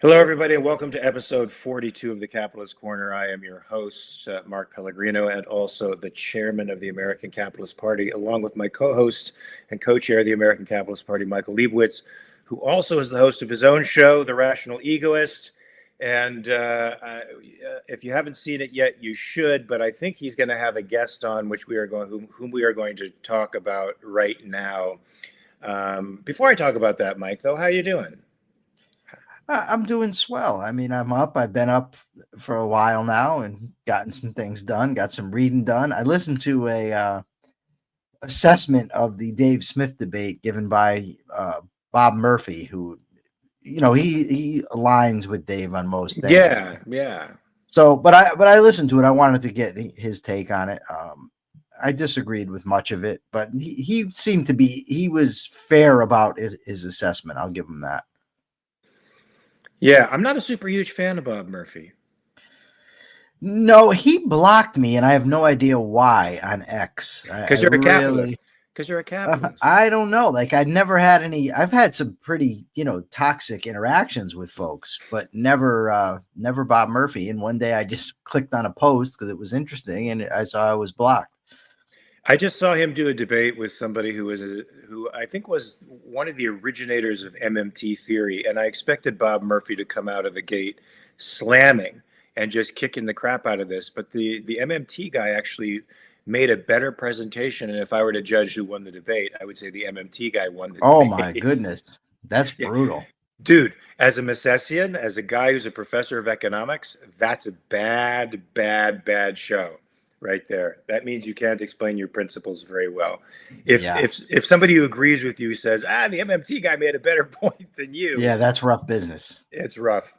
Hello, everybody, and welcome to episode 42 of the Capitalist Corner. I am your host, Mark Pellegrino, and also the chairman of the American Capitalist Party, along with my co-host and co-chair of the American Capitalist Party, Michael Liebowitz, who also is the host of his own show, The Rational Egoist. And if you haven't seen it yet, you should. But I think he's going to have a guest on, whom we are going to talk about right now. Before I talk about that, Mike, though, how you doing? I'm doing swell. I mean, I'm up. I've been up for a while now and gotten some things done, got some reading done. I listened to a assessment of the Dave Smith debate given by Bob Murphy, who, he aligns with Dave on most things. Yeah. So, but I listened to it. I wanted to get his take on it. I disagreed with much of it, but he seemed to be, he was fair about his assessment. I'll give him that. Yeah, I'm not a super huge fan of Bob Murphy. No, he blocked me, and I have no idea why on X. Because you're a capitalist. Because you're a capitalist. I don't know. Like, I've had some pretty, toxic interactions with folks, but never Bob Murphy. And one day I just clicked on a post because it was interesting, and I saw I was blocked. I just saw him do a debate with somebody who I think was one of the originators of MMT theory, and I expected Bob Murphy to come out of the gate slamming and just kicking the crap out of this. But the MMT guy actually made a better presentation, and if I were to judge who won the debate, I would say the MMT guy won the debate. Oh my goodness, that's brutal. Dude, as a Misesian, as a guy who's a professor of economics, that's a bad show. Right there. That means you can't explain your principles very well. If somebody who agrees with you says, the MMT guy made a better point than you. Yeah, that's rough business. It's rough.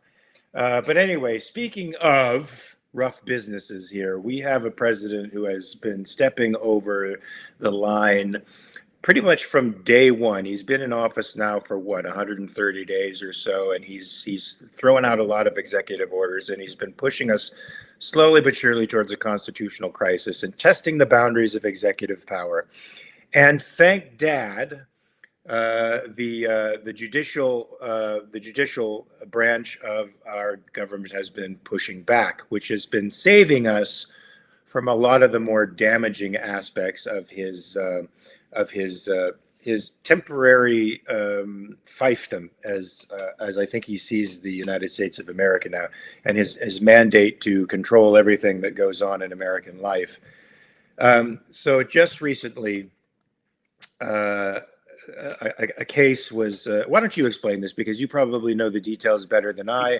But anyway, speaking of rough businesses here, we have a president who has been stepping over the line pretty much from day one. He's been in office now for 130 days or so, and he's throwing out a lot of executive orders, and he's been pushing us slowly but surely towards a constitutional crisis and testing the boundaries of executive power. And thank Dad, the judicial branch of our government has been pushing back, which has been saving us from a lot of the more damaging aspects of his temporary fiefdom, as I think he sees the United States of America now, and his mandate to control everything that goes on in American life. So just recently, a case was. Why don't you explain this, because you probably know the details better than I.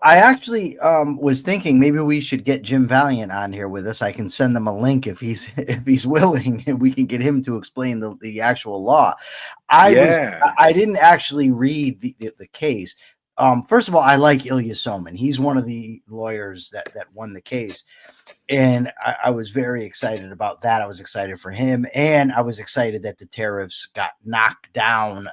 I actually was thinking maybe we should get Jim Valiant on here with us. I can send them a link if he's willing, and we can get him to explain the actual law. I didn't actually read the case. First of all, I like Ilya Somin. He's one of the lawyers that won the case. And I was very excited about that. I was excited for him. And I was excited that the tariffs got knocked down.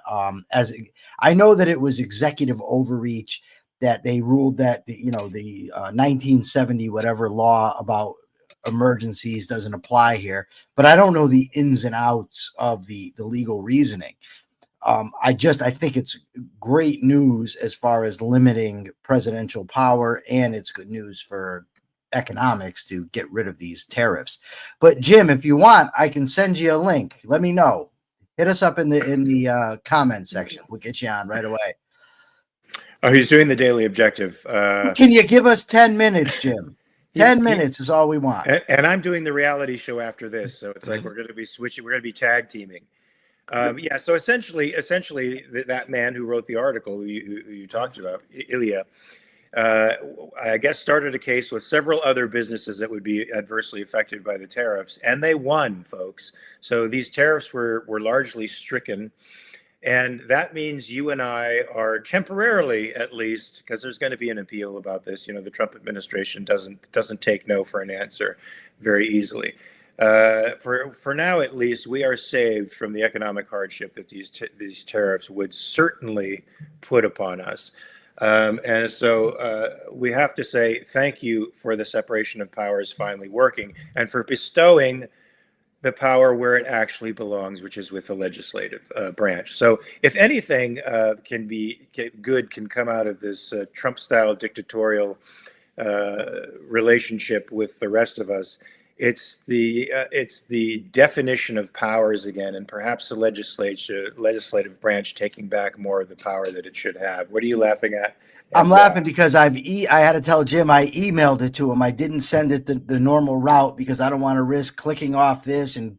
I know that it was executive overreach, that they ruled that, the 1970 whatever law about emergencies doesn't apply here. But I don't know the ins and outs of the legal reasoning. I think it's great news as far as limiting presidential power, and it's good news for economics to get rid of these tariffs. But Jim, if you want, I can send you a link. Let me know. Hit us up in the comment section. We'll get you on right away. Oh, he's doing the Daily Objective. Can you give us 10 minutes, Jim? 10 minutes is all we want. And I'm doing the reality show after this, so it's like we're going to be switching. We're going to be tag teaming. So essentially, that man who wrote the article who you talked about, Ilya, I guess started a case with several other businesses that would be adversely affected by the tariffs, and they won, folks. So these tariffs were largely stricken, and that means you and I are temporarily, at least, because there's going to be an appeal about this. The Trump administration doesn't take no for an answer very easily. For now, at least, we are saved from the economic hardship that these tariffs would certainly put upon us. And so we have to say thank you for the separation of powers finally working, and for bestowing the power where it actually belongs, which is with the legislative branch. So, if anything good can come out of this Trump-style dictatorial relationship with the rest of us, it's the definition of powers again, and perhaps the legislative branch taking back more of the power that it should have. What are you laughing at? I'm laughing because I had to tell Jim I emailed it to him. I didn't send it the normal route because I don't want to risk clicking off this and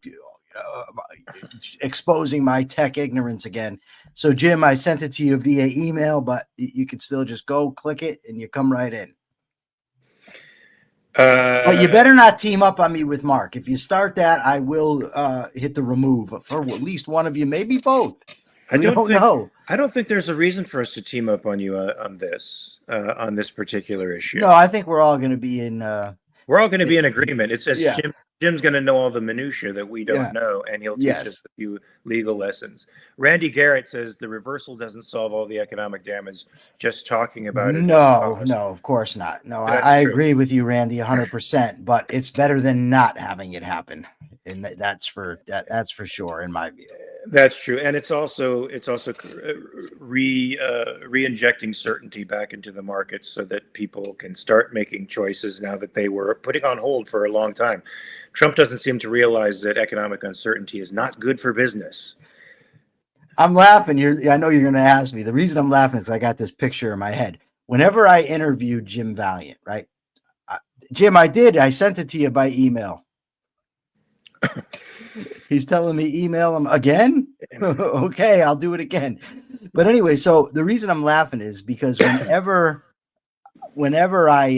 exposing my tech ignorance again. So Jim, I sent it to you via email, but you can still just go click it and you come right in. But you better not team up on me with Mark. If you start that, I will hit the remove for at least one of you, maybe both. I don't know. I don't think there's a reason for us to team up on you on this particular issue. No, I think we're all going to be in. We're all going to be in agreement. It says Jim's going to know all the minutia that we don't know, and he'll teach us a few legal lessons. Randy Garrett says the reversal doesn't solve all the economic damage. Just talking about it. No, of course not. No, I agree with you, Randy, 100%. But it's better than not having it happen, and that's for sure, in my view. That's true, and it's also re-injecting certainty back into the market so that people can start making choices now that they were putting on hold for a long time. Trump doesn't seem to realize that economic uncertainty is not good for business. I'm laughing. I know you're going to ask me. The reason I'm laughing is I got this picture in my head. Whenever I interviewed Jim Valiant, right? Jim, I sent it to you by email. He's telling me email him again. Okay, I'll do it again. But anyway, so the reason I'm laughing is because whenever I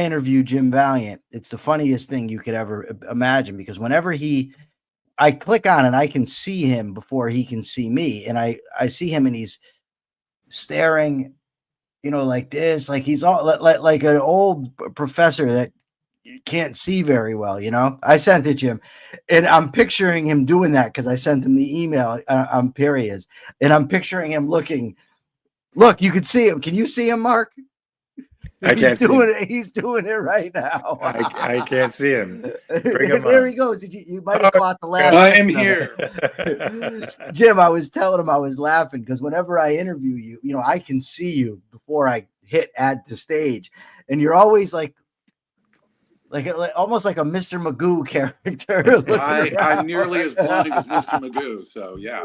interview Jim Valiant, it's the funniest thing you could ever imagine, because whenever I click on it, I can see him before he can see me, and I see him and he's staring, like this, like he's all like an old professor that can't see very well, I sent it to him, and I'm picturing him doing that because I sent him the email on periods, and I'm picturing him looking. Look, you can see him. Can you see him, Mark? He's doing it right now. I can't see him. There he goes. You might have caught the last. I am here. Jim, I was telling him I was laughing because whenever I interview you, I can see you before I hit add to stage, and you're always like almost like a Mr. Magoo character. I'm nearly as blonde as Mr. Magoo, so yeah.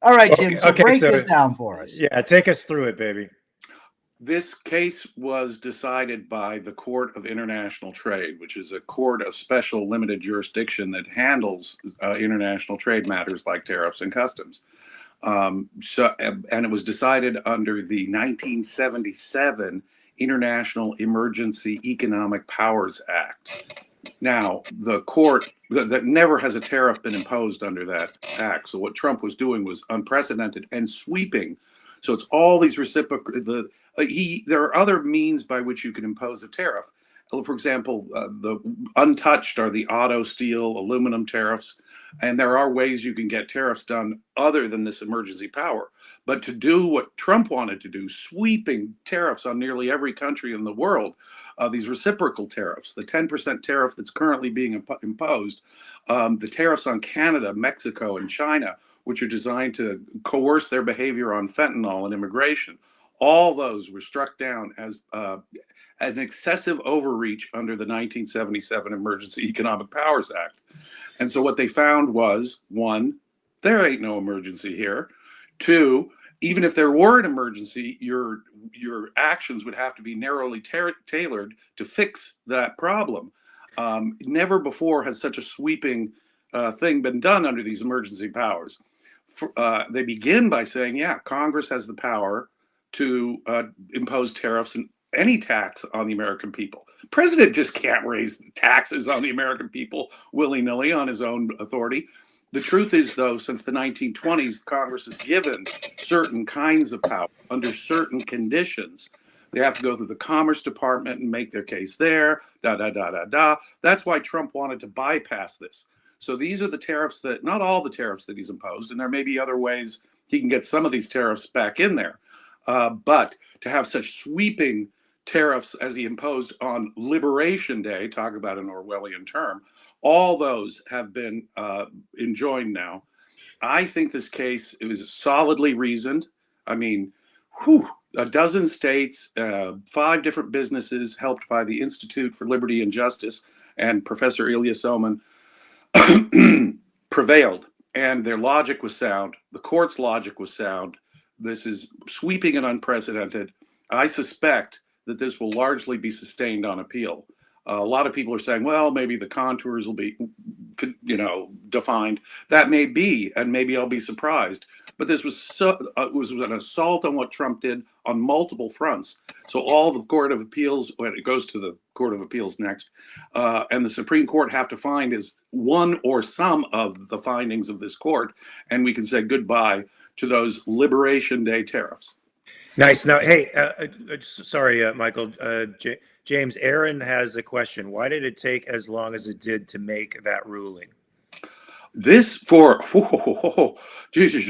All right, Jim. So break this down for us. Yeah, take us through it, baby. This case was decided by the Court of International Trade, which is a court of special limited jurisdiction that handles international trade matters like tariffs and customs. And it was decided under the 1977 International Emergency Economic Powers Act. Now, the court, that never has a tariff been imposed under that act. So what Trump was doing was unprecedented and sweeping. So it's all these reciprocal. There are other means by which you can impose a tariff. For example, the untouched are the auto, steel, aluminum tariffs, and there are ways you can get tariffs done other than this emergency power. But to do what Trump wanted to do, sweeping tariffs on nearly every country in the world, these reciprocal tariffs, the 10% tariff that's currently being imposed, the tariffs on Canada, Mexico, and China, which are designed to coerce their behavior on fentanyl and immigration, all those were struck down as an excessive overreach under the 1977 Emergency Economic Powers Act. And so what they found was, one, there ain't no emergency here. Two, even if there were an emergency, your actions would have to be narrowly tailored to fix that problem. Never before has such a sweeping thing been done under these emergency powers. They begin by saying, yeah, Congress has the power to impose tariffs and any tax on the American people. President just can't raise taxes on the American people willy-nilly on his own authority. The truth is, though, since the 1920s, Congress has given certain kinds of power under certain conditions. They have to go through the Commerce Department and make their case there, That's why Trump wanted to bypass this. So these are the tariffs that, not all the tariffs that he's imposed, and there may be other ways he can get some of these tariffs back in there. But to have such sweeping tariffs as he imposed on Liberation Day, talk about an Orwellian term, all those have been enjoined now. I think this case, it was solidly reasoned. I mean, a dozen states, 5 different businesses helped by the Institute for Liberty and Justice and Professor Ilya Somin prevailed, and their logic was sound. The court's logic was sound. This is sweeping and unprecedented. I suspect that this will largely be sustained on appeal. A lot of people are saying, well, maybe the contours will be, defined. That may be, and maybe I'll be surprised. But this was was an assault on what Trump did on multiple fronts. So all the Court of Appeals, when it goes to the Court of Appeals next, and the Supreme Court have to find is one or some of the findings of this court, and we can say goodbye to those Liberation Day tariffs. Nice. Now, hey, sorry, Michael. James, Aaron has a question. Why did it take as long as it did to make that ruling? Jesus,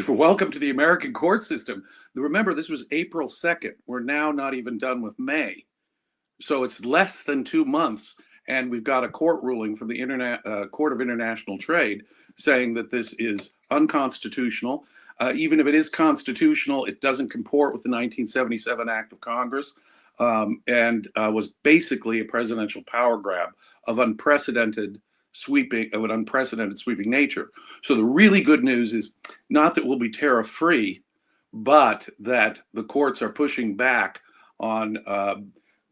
welcome to the American court system. Remember, this was April 2nd. We're now not even done with May. So it's less than 2 months. And we've got a court ruling from the Court of International Trade saying that this is unconstitutional. Even if it is constitutional, it doesn't comport with the 1977 Act of Congress, and was basically a presidential power grab of an unprecedented sweeping nature. So the really good news is not that we'll be tariff free, but that the courts are pushing back on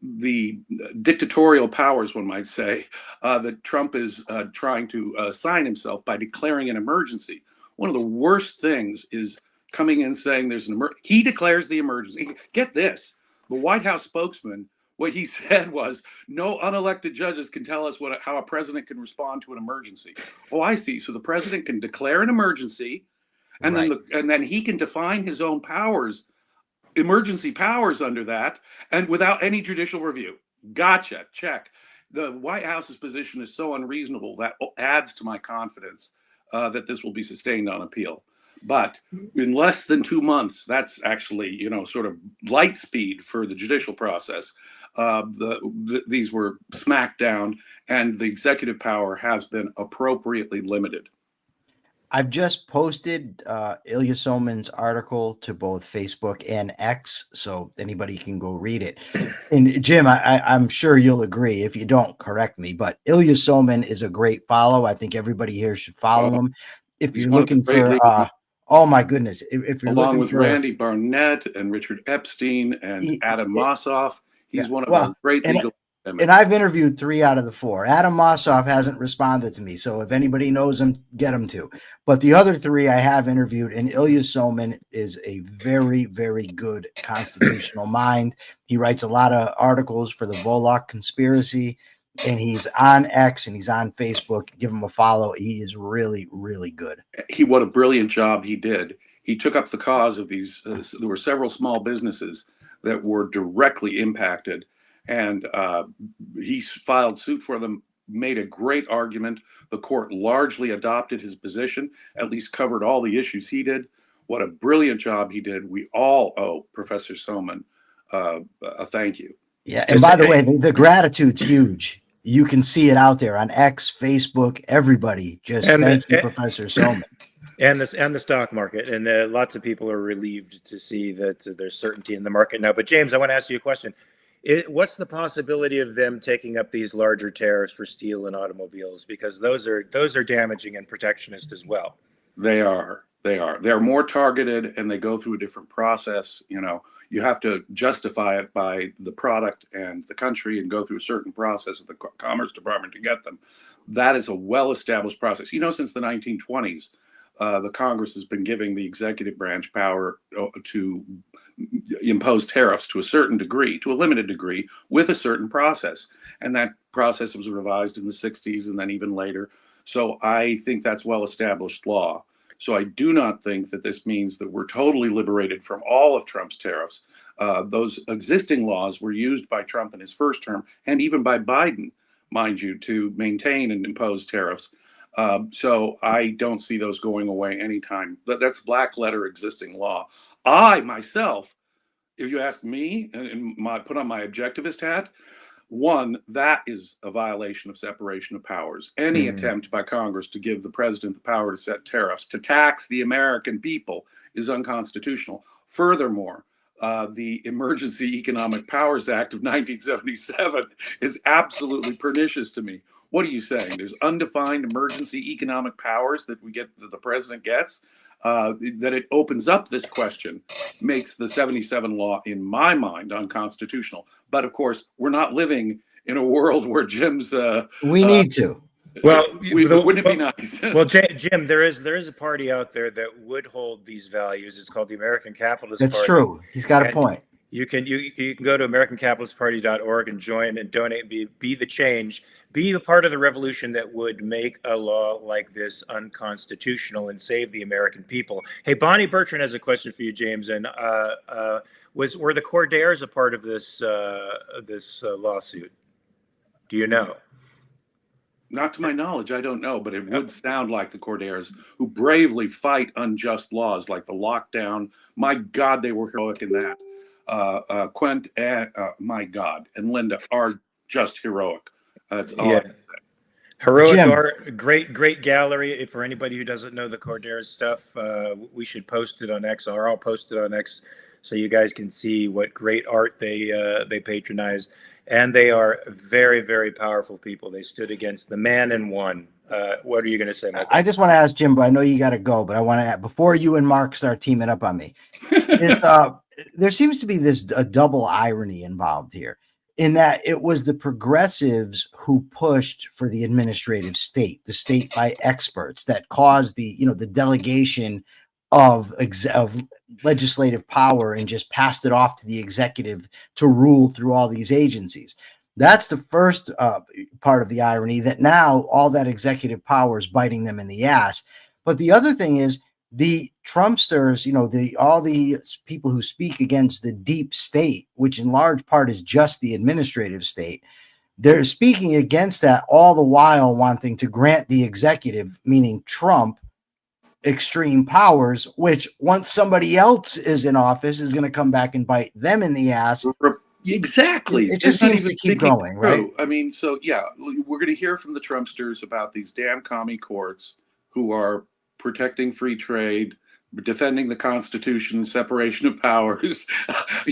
the dictatorial powers, one might say, that Trump is trying to assign himself by declaring an emergency. One of the worst things is coming in saying there's an emergency. He declares the emergency. Get this, the White House spokesman, what he said was, no unelected judges can tell us how a president can respond to an emergency. Oh, I see. So the president can declare an emergency, and right. then he can define his own powers, emergency powers under that, and without any judicial review. Gotcha. Check. The White House's position is so unreasonable that adds to my confidence that this will be sustained on appeal. But in less than 2 months, that's actually, sort of light speed for the judicial process. These were smacked down, and the executive power has been appropriately limited. I've just posted Ilya Somin's article to both Facebook and X, so anybody can go read it. And Jim, I'm sure you'll agree. If you don't, correct me. But Ilya Somin is a great follow. I think everybody here should follow him. If you're looking for, oh my goodness, if you're along looking with for Randy Barnett and Richard Epstein and Adam Mossoff, he's one of our great legal. And I've interviewed 3 out of the 4. Adam Mossoff hasn't responded to me, so if anybody knows him, get him to. But the other 3 I have interviewed, and Ilya Somin is a very, very good constitutional mind. He writes a lot of articles for the Volokh Conspiracy, and he's on X and he's on Facebook. Give him a follow. He is really, really good. What a brilliant job he did. He took up the cause of these. There were several small businesses that were directly impacted. And he filed suit for them, made a great argument. The court largely adopted his position, at least covered all the issues he did. What a brilliant job he did. We all owe Professor Somin a thank you. Yeah, and by the way, the gratitude's huge. You can see it out there on X, Facebook, everybody. Just thank you, Professor Somin. And the stock market. And lots of people are relieved to see that there's certainty in the market now. But James, I want to ask you a question. What's the possibility of them taking up these larger tariffs for steel and automobiles? Because those are damaging and protectionist as well. They are. They're more targeted, and they go through a different process. You have to justify it by the product and the country, and go through a certain process of the Commerce Department to get them. That is a well-established process. Since the 1920s, the Congress has been giving the executive branch power to impose tariffs to a certain degree, to a limited degree, with a certain process. And that process was revised in the 60s and then even later. So I think that's well-established law. So I do not think that this means that we're totally liberated from all of Trump's tariffs. Those existing laws were used by Trump in his first term, and even by Biden, mind you, to maintain and impose tariffs. So I don't see those going away anytime. That's black letter existing law. I myself if you ask me and put on my objectivist hat, one, that is a violation of separation of powers. Any attempt by Congress to give the president the power to set tariffs, to tax the American people, is unconstitutional. Furthermore, the Emergency Economic Powers Act of 1977 is absolutely pernicious to me. What are you saying? There's undefined emergency economic powers that the president gets, that it opens up this question, makes the 77 law, in my mind, unconstitutional. But of course, we're not living in a world where Jim's. We need to. Well, wouldn't it be nice? Well, Jim, there is a party out there that would hold these values. It's called the American Capitalist Party. That's true. He's got a point. You can go to AmericanCapitalistParty.org and join and donate. Be the change. Be a part of the revolution that would make a law like this unconstitutional and save the American people. Hey, Bonnie Bertrand has a question for you, James. And were the Cordairs a part of this lawsuit? Do you know? Not to my knowledge, I don't know, but it would sound like the Cordairs, who bravely fight unjust laws like the lockdown. My God, they were heroic in that. Quint, my God, and Linda are just heroic. That's all I can say. Heroic Jim. art, great gallery. For anybody who doesn't know the Cordairs stuff, we should post it on X, or I'll post it on X so you guys can see what great art they patronize. And they are very, very powerful people. They stood against the man and won. What are you going to say, Michael? I just want to ask Jim, but I know you got to go, but I want to, before you and Mark start teaming up on me, there seems to be a double irony involved here, in that it was the progressives who pushed for the administrative state, the state by experts, that caused the delegation of legislative power and just passed it off to the executive to rule through all these agencies. That's the first part of the irony, that now all that executive power is biting them in the ass. But the other thing is the Trumpsters, all the people who speak against the deep state, which in large part is just the administrative state, they're speaking against that, all the while wanting to grant the executive, meaning Trump, extreme powers, which once somebody else is in office is going to come back and bite them in the ass. Exactly. It just seems to keep going, right? I mean, so yeah, we're going to hear from the Trumpsters about these damn commie courts who are protecting free trade, defending the Constitution, separation of powers.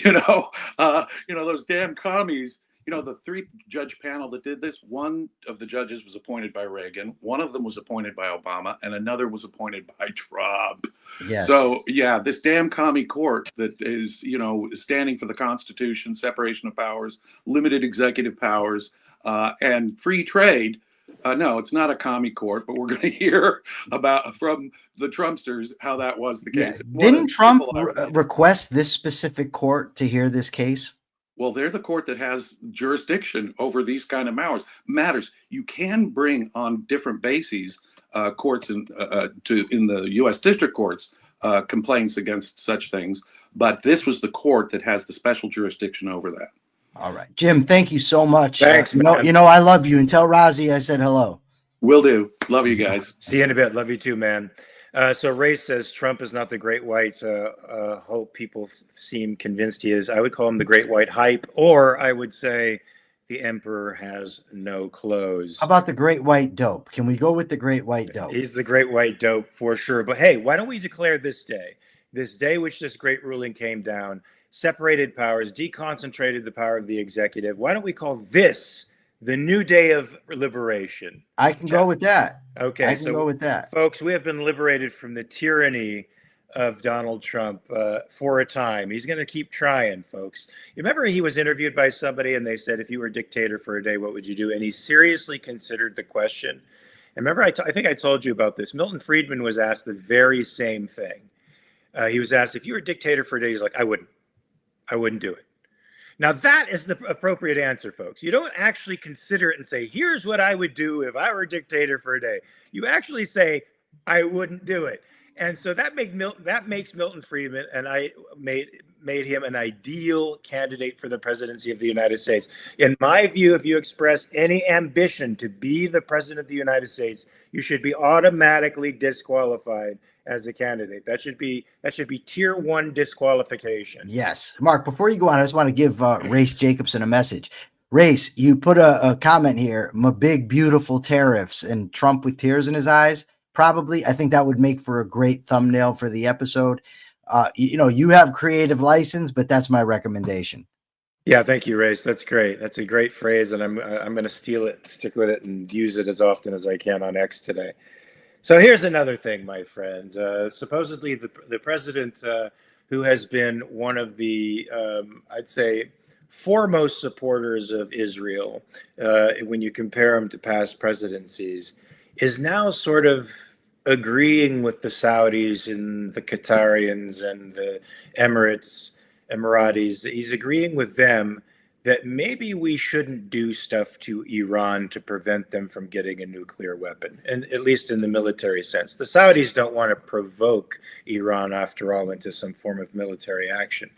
Those damn commies. The 3-judge panel that did this, one of the judges was appointed by Reagan, one of them was appointed by Obama, and another was appointed by Trump. Yes. So, yeah, this damn commie court that is, standing for the Constitution, separation of powers, limited executive powers, and free trade. No, it's not a commie court, but we're going to hear from the Trumpsters how that was the case. Yeah. Didn't Trump request this specific court to hear this case? Well, they're the court that has jurisdiction over these kind of matters. You can bring on different bases, courts in the U.S. district courts, complaints against such things. But this was the court that has the special jurisdiction over that. All right, Jim, thank you so much. Thanks, man. I love you. And tell Rozzy I said hello. Will do. Love you guys. See you in a bit. Love you too, man. So Ray says Trump is not the great white hope people seem convinced he is. I would call him the great white hype, or I would say the emperor has no clothes. How about the great white dope? Can we go with the great white dope? He's the great white dope for sure. But hey, why don't we declare this day which this great ruling came down, separated powers, deconcentrated the power of the executive. Why don't we call this the new day of liberation? I can go with that. Okay, I can go with that. Folks, we have been liberated from the tyranny of Donald Trump for a time. He's going to keep trying, folks. You remember he was interviewed by somebody and they said, if you were dictator for a day, what would you do? And he seriously considered the question. And remember, I think I told you about this. Milton Friedman was asked the very same thing. He was asked, if you were dictator for a day, he's like, I wouldn't do it. Now, that is the appropriate answer, folks. You don't actually consider it and say, here's what I would do if I were a dictator for a day. You actually say, I wouldn't do it. And so that makes Milton Friedman, and I made him an ideal candidate for the presidency of the United States. In my view, if you express any ambition to be the president of the United States, you should be automatically disqualified as a candidate. That should be tier 1 disqualification. Yes. Mark, before you go on, I just want to give Race Jacobson a message. Race, you put a comment here, my big, beautiful tariffs, and Trump with tears in his eyes. Probably, I think that would make for a great thumbnail for the episode. You have creative license, but that's my recommendation. Yeah, thank you, Race. That's great. That's a great phrase, and I'm going to steal it, stick with it, and use it as often as I can on X today. So here's another thing, my friend. Supposedly, the president, who has been one of the, I'd say, foremost supporters of Israel, when you compare him to past presidencies, is now sort of agreeing with the Saudis and the Qatarians and the Emiratis. He's agreeing with them that maybe we shouldn't do stuff to Iran to prevent them from getting a nuclear weapon, and at least in the military sense. The Saudis don't want to provoke Iran, after all, into some form of military action.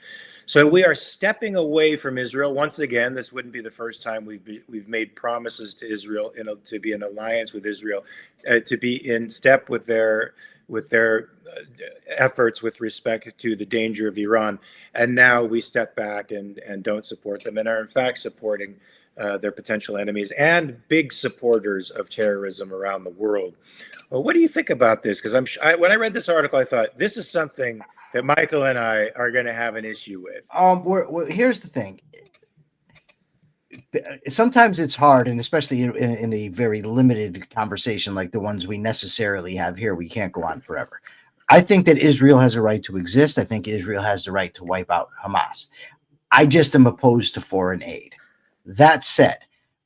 So we are stepping away from Israel once again. This wouldn't be the first time we've made promises to Israel to be in alliance with Israel, to be in step with their efforts with respect to the danger of Iran. And now we step back and don't support them, and are in fact supporting their potential enemies and big supporters of terrorism around the world. Well, what do you think about this? Because when I read this article, I thought this is something that Michael and I are going to have an issue with. Here's the thing. Sometimes it's hard, and especially in a very limited conversation like the ones we necessarily have here, we can't go on forever. I think that Israel has a right to exist. I think Israel has the right to wipe out Hamas. I just am opposed to foreign aid. That said,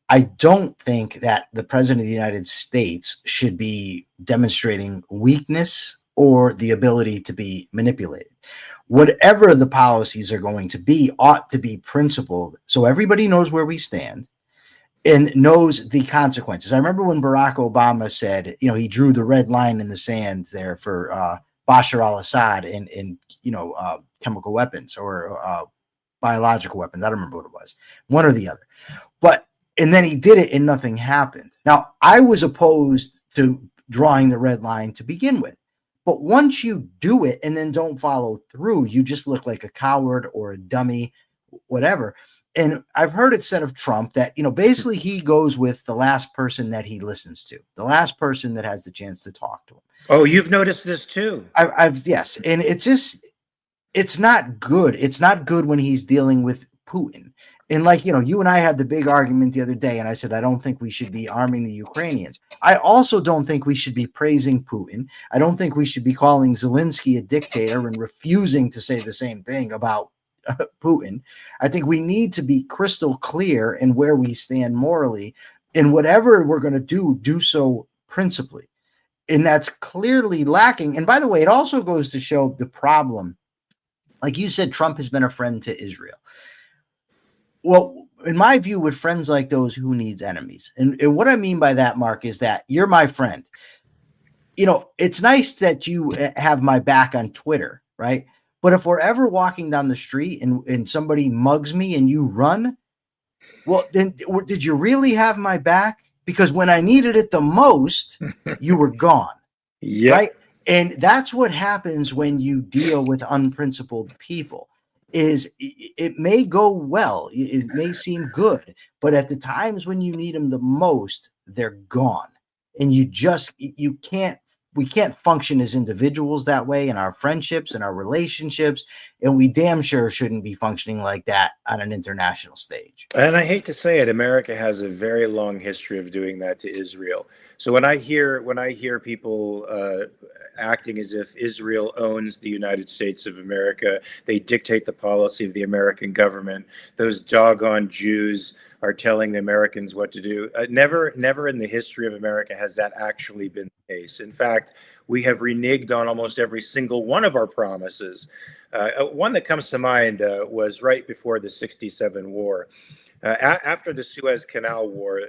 I don't think that the president of the United States should be demonstrating weakness or the ability to be manipulated. Whatever the policies are going to be ought to be principled, so everybody knows where we stand and knows the consequences. I remember when Barack Obama said, he drew the red line in the sand there for Bashar al-Assad and chemical weapons or biological weapons. I don't remember what it was, one or the other. And then he did it and nothing happened. Now, I was opposed to drawing the red line to begin with. But once you do it and then don't follow through, you just look like a coward or a dummy, whatever. And I've heard it said of Trump that, basically he goes with the last person that he listens to, the last person that has the chance to talk to him. Oh, you've noticed this too. Yes. And it's not good. It's not good when he's dealing with Putin. And you and I had the big argument the other day, and I said, I don't think we should be arming the Ukrainians. I also don't think we should be praising Putin. I don't think we should be calling Zelensky a dictator and refusing to say the same thing about Putin. I think we need to be crystal clear in where we stand morally, and whatever we're going to do so principally. And that's clearly lacking. And by the way, it also goes to show the problem. Like you said, Trump has been a friend to Israel. Well, in my view, with friends like those, who needs enemies? And what I mean by that, Mark, is that you're my friend. It's nice that you have my back on Twitter, right? But if we're ever walking down the street and somebody mugs me and you run, well, then did you really have my back? Because when I needed it the most, you were gone. Yeah. Right. And that's what happens when you deal with unprincipled people. Is it may go well, it may seem good, but at the times when you need them the most, they're gone. And we can't function as individuals that way in our friendships and our relationships, and we damn sure shouldn't be functioning like that on an international stage. And I hate to say it, America has a very long history of doing that to Israel. So when I hear people acting as if Israel owns the United States of America, they dictate the policy of the American government, those doggone Jews are telling the Americans what to do. Never in the history of America has that actually been the case. In fact, we have reneged on almost every single one of our promises. One that comes to mind was right before the '67 war. After the Suez Canal War,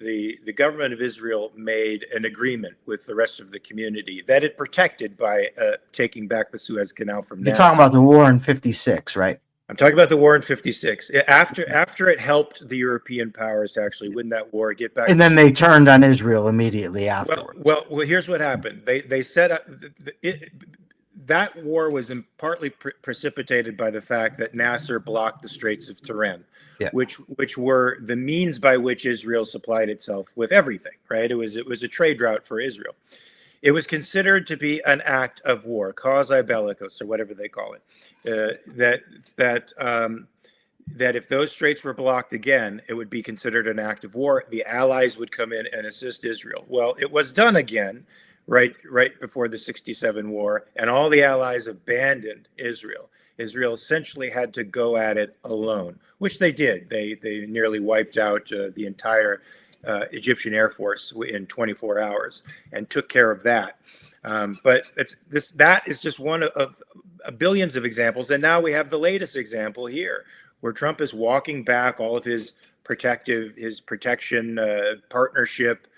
the government of Israel made an agreement with the rest of the community that it protected by taking back the Suez Canal from You're NASA. talking about the war in 56, right? I'm talking about the war in 56. After it helped the European powers to actually win that war, get back. And then they turned on Israel immediately afterwards. Well, here's what happened. They set up that war was partly precipitated by the fact that Nasser blocked the Straits of Tiran, which were the means by which Israel supplied itself with everything. Right? It was a trade route for Israel. It was considered to be an act of war, quasi bellicose, or whatever they call it. That if those straits were blocked again, it would be considered an act of war. The Allies would come in and assist Israel. Well, it was done again, right before the '67 war, and all the Allies abandoned Israel. Israel essentially had to go at it alone, which they did. They nearly wiped out the entire Egyptian Air Force in 24 hours and took care of that. But that is just one of billions of examples. And now we have the latest example here, where Trump is walking back all of his protection partnership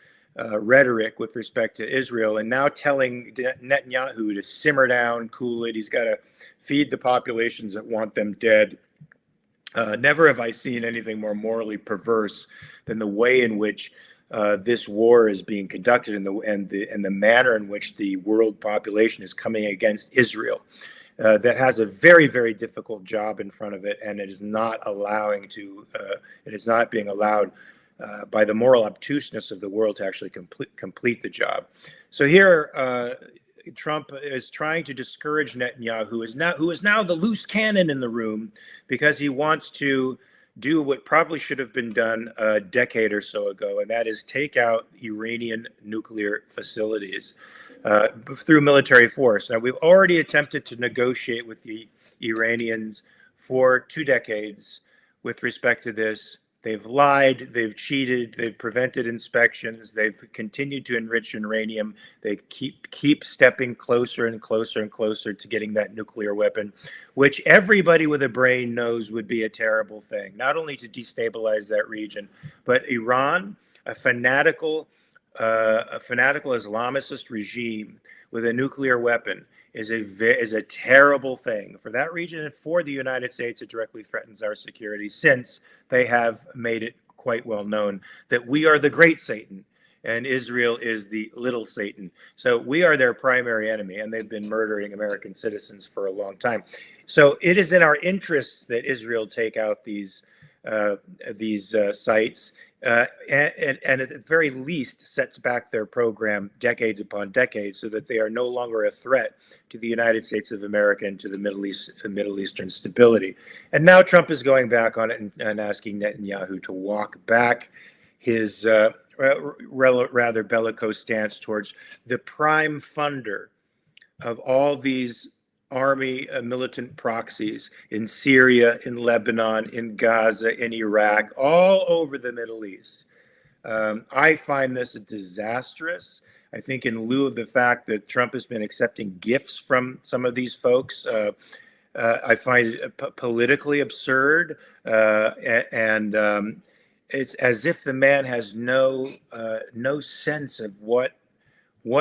rhetoric with respect to Israel, and now telling Netanyahu to simmer down, cool it. He's got to feed the populations that want them dead. Never have I seen anything more morally perverse than the way in which this war is being conducted, and the manner in which the world population is coming against Israel. That has a very, very difficult job in front of it, and it is not being allowed by the moral obtuseness of the world to actually complete the job. So here, Trump is trying to discourage Netanyahu, who is now the loose cannon in the room, because he wants to do what probably should have been done a decade or so ago, and that is take out Iranian nuclear facilities through military force. Now, we've already attempted to negotiate with the Iranians for 2 decades with respect to this. They've lied, they've cheated, they've prevented inspections, they've continued to enrich uranium. They keep stepping closer and closer and closer to getting that nuclear weapon, which everybody with a brain knows would be a terrible thing, not only to destabilize that region, but Iran, a fanatical Islamist regime with a nuclear weapon, is a terrible thing for that region, and for the United States. It directly threatens our security, since they have made it quite well known that we are the great Satan and Israel is the little Satan. So we are their primary enemy, and they've been murdering American citizens for a long time. So it is in our interests that Israel take out these sites, and at the very least sets back their program decades upon decades, so that they are no longer a threat to the United States of America and to the Middle Eastern stability. And now Trump is going back on it and asking Netanyahu to walk back his rather bellicose stance towards the prime funder of all these army militant proxies in Syria, in Lebanon, in Gaza, in Iraq, all over the Middle East. I find this disastrous. I think, in lieu of the fact that Trump has been accepting gifts from some of these folks, I find it politically absurd, and it's as if the man has no sense of what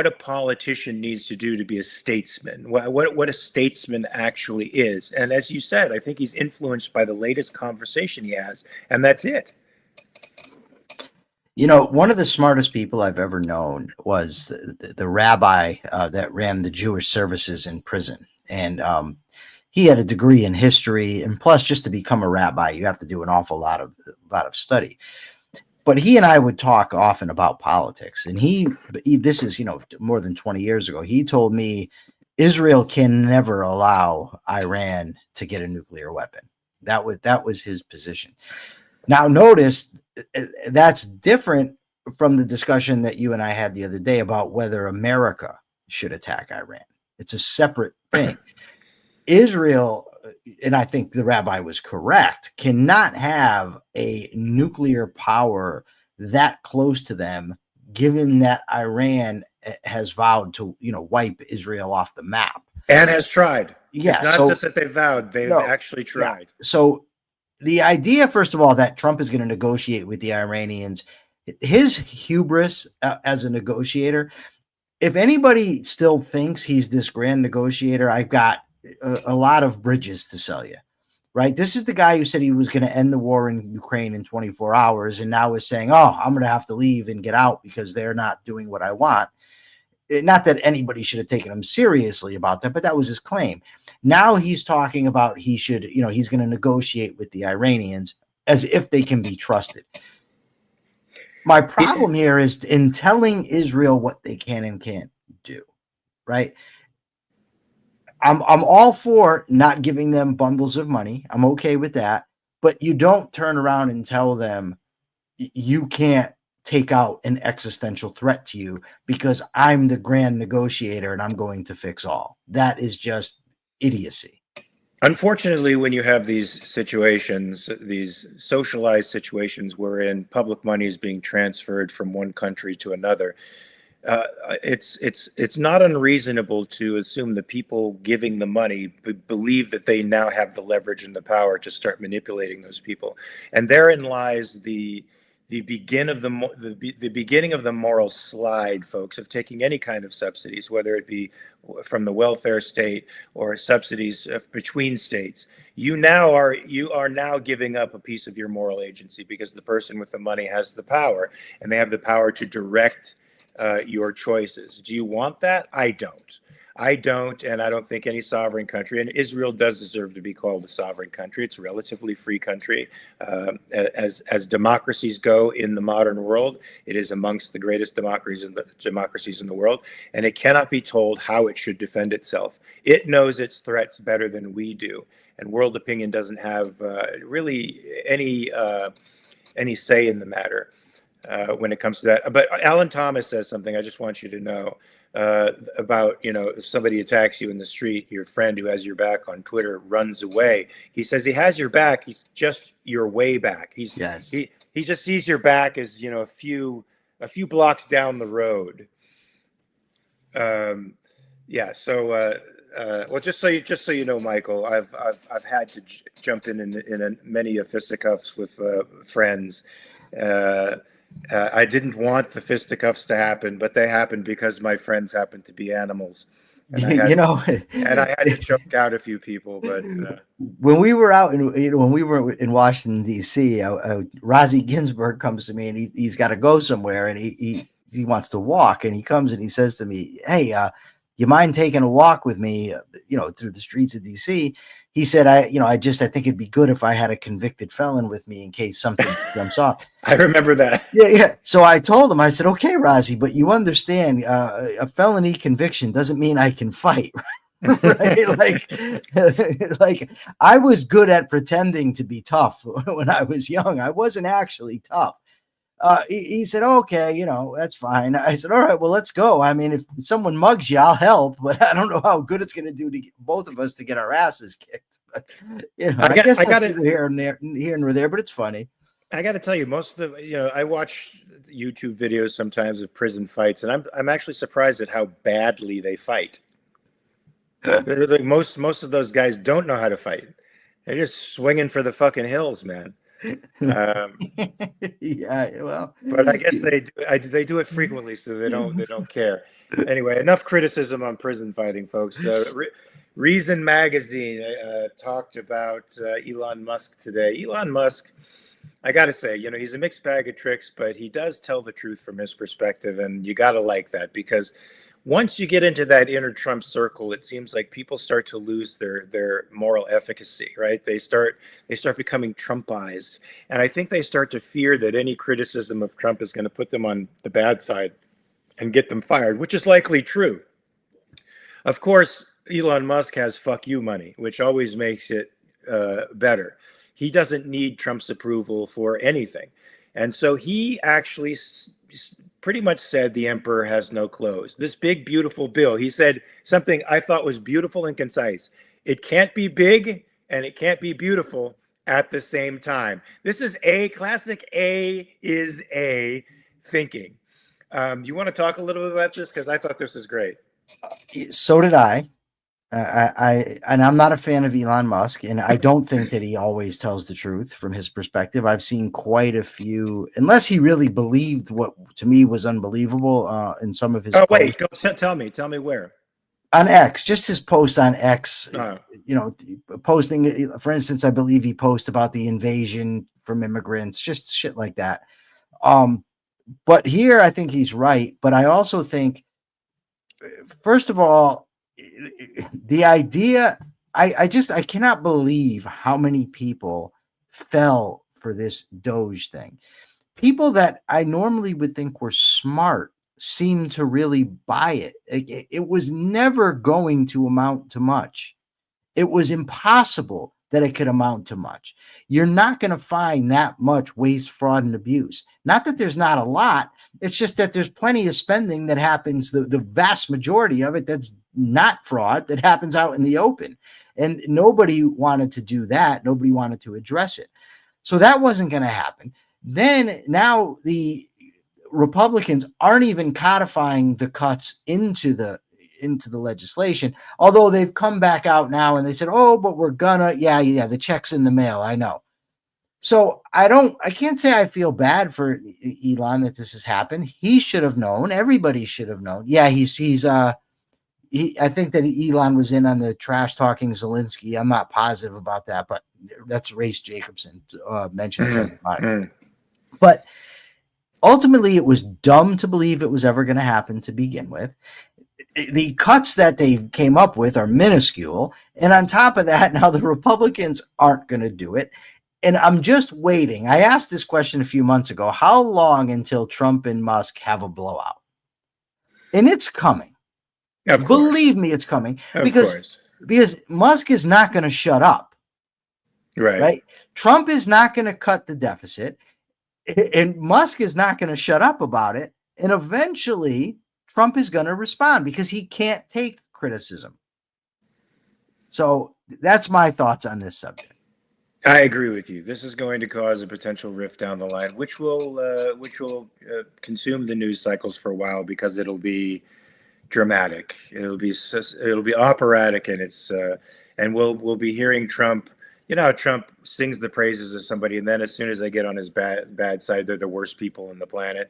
a politician needs to do to be a statesman, what a statesman actually is. And as you said, I think he's influenced by the latest conversation he has, and that's it. You know, one of the smartest people I've ever known was the rabbi that ran the Jewish services in prison. And he had a degree in history, and plus, just to become a rabbi, you have to do an awful lot of study. But he and I would talk often about politics, and he this is, more than 20 years ago. He told me Israel can never allow Iran to get a nuclear weapon. That was his position. Now, notice that's different from the discussion that you and I had the other day about whether America should attack Iran. It's a separate thing. Israel, and I think the rabbi was correct, cannot have a nuclear power that close to them, given that Iran has vowed to, wipe Israel off the map. And has tried. Yeah. It's not just that they vowed, they've actually tried. Yeah. So the idea, first of all, that Trump is going to negotiate with the Iranians, his hubris as a negotiator, if anybody still thinks he's this grand negotiator, I've got a lot of bridges to sell you, right? This is the guy who said he was going to end the war in Ukraine in 24 hours and now is saying, oh, I'm going to have to leave and get out because they're not doing what I want. Not that anybody should have taken him seriously about that, but that was his claim. Now he's talking about he should, he's going to negotiate with the Iranians as if they can be trusted. My problem here is in telling Israel what they can and can't do, right? I'm all for not giving them bundles of money. I'm okay with that. But you don't turn around and tell them you can't take out an existential threat to you because I'm the grand negotiator and I'm going to fix all. That is just idiocy. Unfortunately, when you have these situations, these socialized situations wherein public money is being transferred from one country to another, it's not unreasonable to assume the people giving the money believe that they now have the leverage and the power to start manipulating those people, and therein lies the beginning of the moral slide, folks, of taking any kind of subsidies, whether it be from the welfare state or subsidies between states. You are now giving up a piece of your moral agency because the person with the money has the power, and they have the power to direct your choices. Do you want that? I don't. And I don't think any sovereign country, and Israel does deserve to be called a sovereign country. It's a relatively free country. As democracies go in the modern world, it is amongst the greatest democracies in the world, and it cannot be told how it should defend itself. It knows its threats better than we do, and world opinion doesn't have really any say in the matter when it comes to that. But Alan Thomas says something I just want you to know. About, if somebody attacks you in the street, your friend who has your back on Twitter runs away. He says he has your back. He's just your way back. He just sees your back as, a few blocks down the road. So just so you know, Michael, I've had to jump in many fisticuffs with friends. I didn't want the fisticuffs to happen, but they happened because my friends happened to be animals. And I had to choke out a few people. But when we were out when we were in Washington, D.C., Razi Ginsburg comes to me and he's got to go somewhere and he wants to walk, and he comes and he says to me, "Hey, you mind taking a walk with me, through the streets of D.C.?" He said, I think it'd be good if I had a convicted felon with me in case something jumps off. I remember that. Yeah. So I told him, I said, okay, Razi, but you understand a felony conviction doesn't mean I can fight. Right? like I was good at pretending to be tough when I was young. I wasn't actually tough. He said, okay, that's fine. I said, all right, well, let's go. I mean, if someone mugs you, I'll help, but I don't know how good it's going to do to get both of us to get our asses kicked. But, I guess that's either here and there, but it's funny. I got to tell you, most of the, I watch YouTube videos sometimes of prison fights, and I'm actually surprised at how badly they fight. Like most of those guys don't know how to fight. They're just swinging for the fucking hills, man. Yeah, well, but I guess they do it frequently, so they don't care. Anyway, enough criticism on prison fighting, folks. Reason Magazine talked about Elon Musk today. Elon Musk, I gotta say, he's a mixed bag of tricks, but he does tell the truth from his perspective, and you gotta like that, because once you get into that inner Trump circle, it seems like people start to lose their moral efficacy, right? They start becoming Trumpized. And I think they start to fear that any criticism of Trump is going to put them on the bad side and get them fired, which is likely true. Of course, Elon Musk has fuck you money, which always makes it better. He doesn't need Trump's approval for anything. And so he actually pretty much said the emperor has no clothes. This big, beautiful bill, he said something I thought was beautiful and concise. It can't be big and it can't be beautiful at the same time. This is classic A is A thinking. You want to talk a little bit about this? Because I thought this was great. So did I. And I'm not a fan of Elon Musk, and I don't think that he always tells the truth from his perspective. I've seen quite a few, unless he really believed what to me was unbelievable in some of his. Oh wait, tell me where. On X, just his post on X, Oh. Posting, for instance, I believe he posted about the invasion from immigrants, just shit like that. But here I think he's right. But I also think, first of all, the idea, I cannot believe how many people fell for this Doge thing. People that I normally would think were smart seem to really buy it. It was never going to amount to much. It was impossible that it could amount to much. You're not going to find that much waste, fraud, and abuse. Not that there's not a lot. It's just that there's plenty of spending that happens, the vast majority of it that's not fraud, that happens out in the open. And nobody wanted to do that. Nobody wanted to address it. So that wasn't going to happen. Then now the Republicans aren't even codifying the cuts into the legislation, although they've come back out now and they said, oh, but we're gonna, yeah, the check's in the mail. I know. So I can't say I feel bad for Elon that this has happened. He should have known. Everybody should have known. Yeah, I think that Elon was in on the trash talking Zelensky. I'm not positive about that, but that's Race Jacobson mentioned something about it. But ultimately, it was dumb to believe it was ever going to happen to begin with. The cuts that they came up with are minuscule. And on top of that, now the Republicans aren't going to do it. And I'm just waiting. I asked this question a few months ago. How long until Trump and Musk have a blowout? And it's coming. Believe me, it's coming. Because Musk is not going to shut up. Right? Trump is not going to cut the deficit. And Musk is not going to shut up about it. And eventually, Trump is going to respond because he can't take criticism. So that's my thoughts on this subject. I agree with you. This is going to cause a potential rift down the line, which will consume the news cycles for a while because it'll be dramatic. It'll be operatic, and we'll be hearing Trump. You know how Trump sings the praises of somebody, and then as soon as they get on his bad side, they're the worst people on the planet.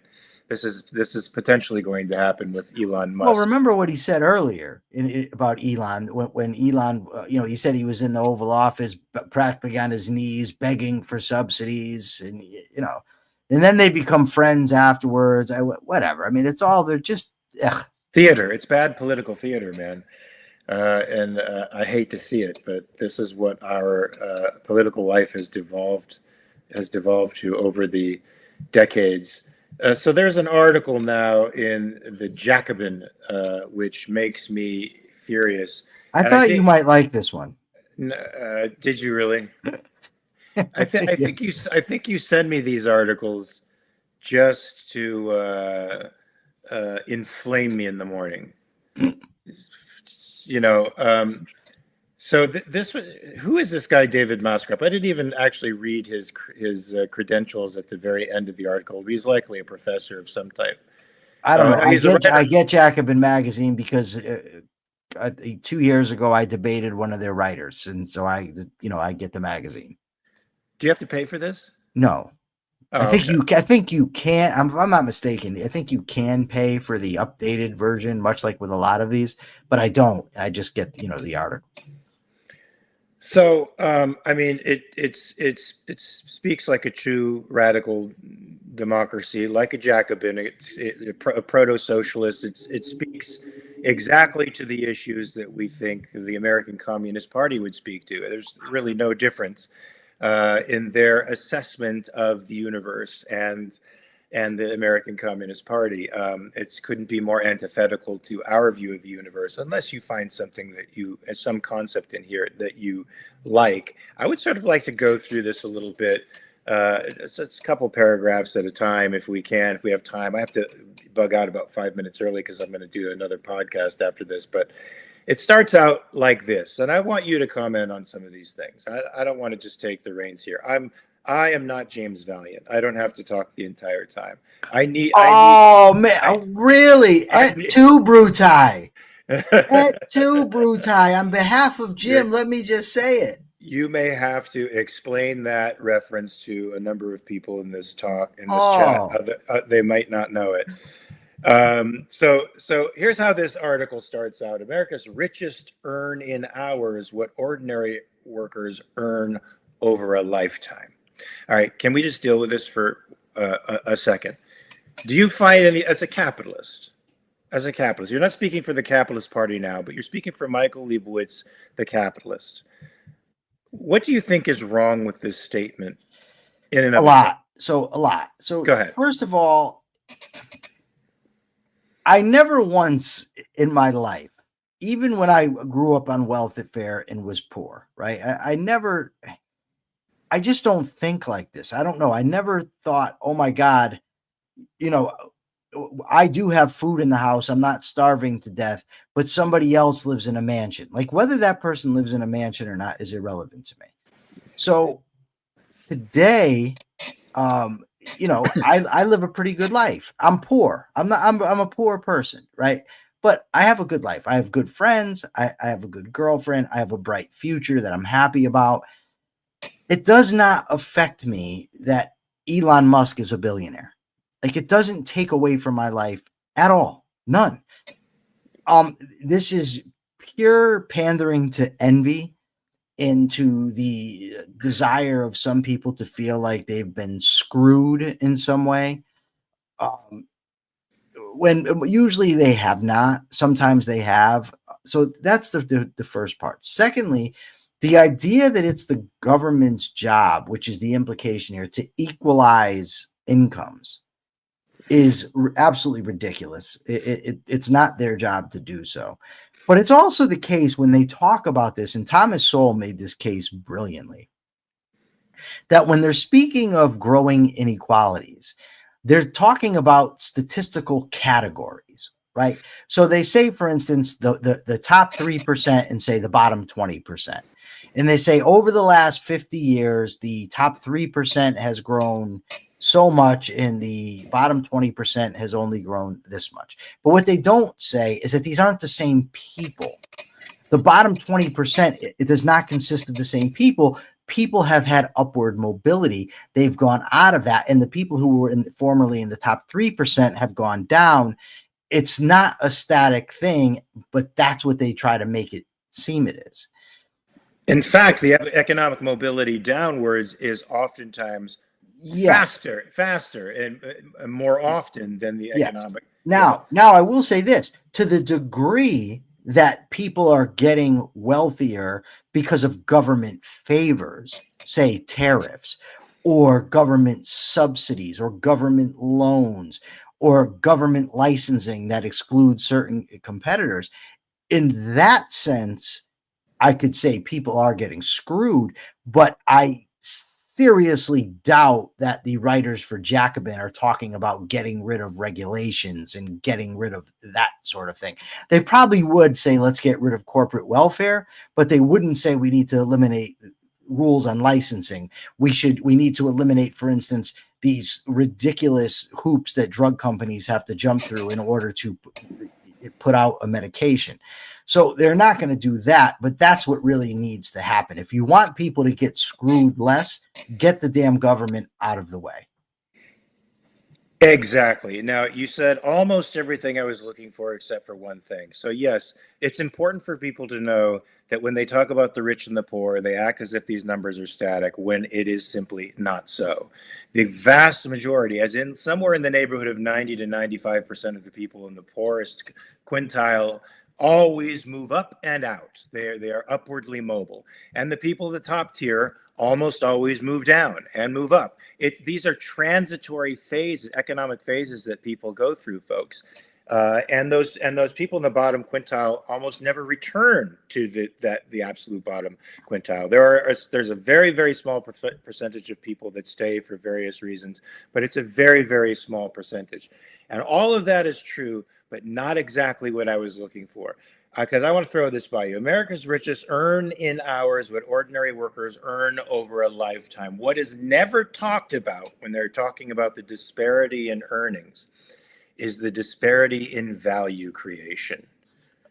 This is potentially going to happen with Elon Musk. Well, remember what he said earlier about Elon when Elon, he said he was in the Oval Office practically on his knees begging for subsidies, and and then they become friends afterwards. Whatever. I mean, it's all they're just theater. It's bad political theater, man. And I hate to see it, but this is what our political life has devolved to over the decades. So there's an article now in the Jacobin, which makes me furious. I thought you might like this one. Did you really? I think you send me these articles just to inflame me in the morning. So who is this guy, David Moskrop? I didn't even actually read his credentials at the very end of the article. He's likely a professor of some type. I don't know. I get Jacobin magazine because 2 years ago I debated one of their writers, and so I get the magazine. Do you have to pay for this? No. I think you can. I'm not mistaken. I think you can pay for the updated version, much like with a lot of these, but I don't. I just get the article. So I mean, it speaks like a true radical democracy, like a Jacobin, a proto-socialist. It speaks exactly to the issues that we think the American Communist Party would speak to. There's really no difference in their assessment of the universe and the American Communist Party. It couldn't be more antithetical to our view of the universe, unless you find something that some concept in here that you like. I would sort of like to go through this a little bit. It's a couple paragraphs at a time, if we can, if we have time. I have to bug out about 5 minutes early because I'm going to do another podcast after this, but it starts out like this, and I want you to comment on some of these things. I don't want to just take the reins here. I am not James Valiant. I don't have to talk the entire time. Really? Too brutai. Et tu, Brutai. On behalf of Jim, let me just say it. You may have to explain that reference to a number of people in this talk, in this chat. They might not know it. So here's how this article starts out. America's richest earn in hours what ordinary workers earn over a lifetime. All right, can we just deal with this for a second? Do you find any, as a capitalist, you're not speaking for the Capitalist Party now, but you're speaking for Michael Liebowitz, the capitalist. What do you think is wrong with this statement? A lot. So go ahead. First of all, I never once in my life, even when I grew up on welfare and was poor, right? I just don't think like this. I don't know. I never thought, oh my God, I do have food in the house. I'm not starving to death, but somebody else lives in a mansion. Like whether that person lives in a mansion or not is irrelevant to me. So today, I live a pretty good life. I'm poor. I'm a poor person, right? But I have a good life. I have good friends. I have a good girlfriend. I have a bright future that I'm happy about. It does not affect me that Elon Musk is a billionaire. Like it doesn't take away from my life at all. None. This is pure pandering to envy and to the desire of some people to feel like they've been screwed in some way. When usually they have not. Sometimes they have. So that's the first part. Secondly, the idea that it's the government's job, which is the implication here, to equalize incomes is absolutely ridiculous. It's not their job to do so. But it's also the case when they talk about this, and Thomas Sowell made this case brilliantly, that when they're speaking of growing inequalities, they're talking about statistical categories, right? So they say, for instance, the top 3% and say the bottom 20%. And they say over the last 50 years, the top 3% has grown so much and the bottom 20% has only grown this much. But what they don't say is that these aren't the same people. The bottom 20%, it does not consist of the same people. People have had upward mobility. They've gone out of that. And the people who were formerly in the top 3% have gone down. It's not a static thing, but that's what they try to make it seem it is. In fact, the economic mobility downwards is oftentimes faster and more often than the economic. Now I will say this, to the degree that people are getting wealthier because of government favors, say tariffs or government subsidies or government loans or government licensing that excludes certain competitors. In that sense, I could say people are getting screwed, but I seriously doubt that the writers for Jacobin are talking about getting rid of regulations and getting rid of that sort of thing. They probably would say, let's get rid of corporate welfare, but they wouldn't say we need to eliminate rules on licensing. We need to eliminate, for instance, these ridiculous hoops that drug companies have to jump through in order to put out a medication. So they're not going to do that, but that's what really needs to happen. If you want people to get screwed less, get the damn government out of the way. Exactly. Now, you said almost everything I was looking for except for one thing. So yes, it's important for people to know that when they talk about the rich and the poor, they act as if these numbers are static when it is simply not so. The vast majority, as in somewhere in the neighborhood of 90 to 95% of the people in the poorest quintile always move up and out. They are upwardly mobile. And the people of the top tier almost always move down and move up. These are transitory phases, economic phases that people go through, folks. And those people in the bottom quintile almost never return to the absolute bottom quintile. There's a very, very small percentage of people that stay for various reasons, but it's a very, very small percentage. And all of that is true, but not exactly what I was looking for. Because I want to throw this by you. America's richest earn in hours what ordinary workers earn over a lifetime. What is never talked about when they're talking about the disparity in earnings is the disparity in value creation.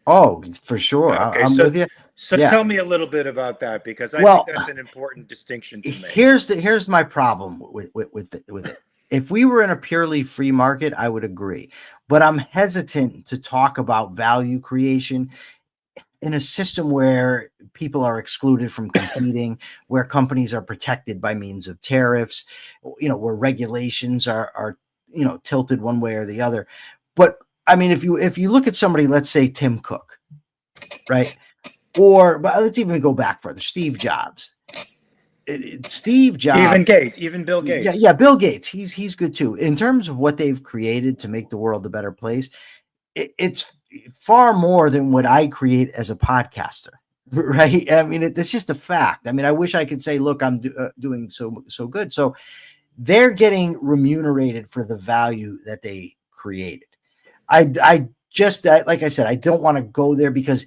Oh, for sure. Okay, I'm so with you. so Yeah. tell me a little bit about that, because I Well, think that's an important distinction to make. here's my problem with it. If we were in a purely free market, I would agree. But I'm hesitant to talk about value creation in a system where people are excluded from competing, where companies are protected by means of tariffs, where regulations are tilted one way or the other. But I mean, if you look at somebody, let's say Tim Cook, right? But let's even go back further, Steve Jobs. Steve Jobs, Even Bill Gates. yeah, Bill Gates. He's good too. In terms of what they've created to make the world a better place, it's far more than what I create as a podcaster, right? I mean, it's just a fact. I mean, I wish I could say, look, I'm doing so good. So they're getting remunerated for the value that they created. I just, like I said, I don't want to go there because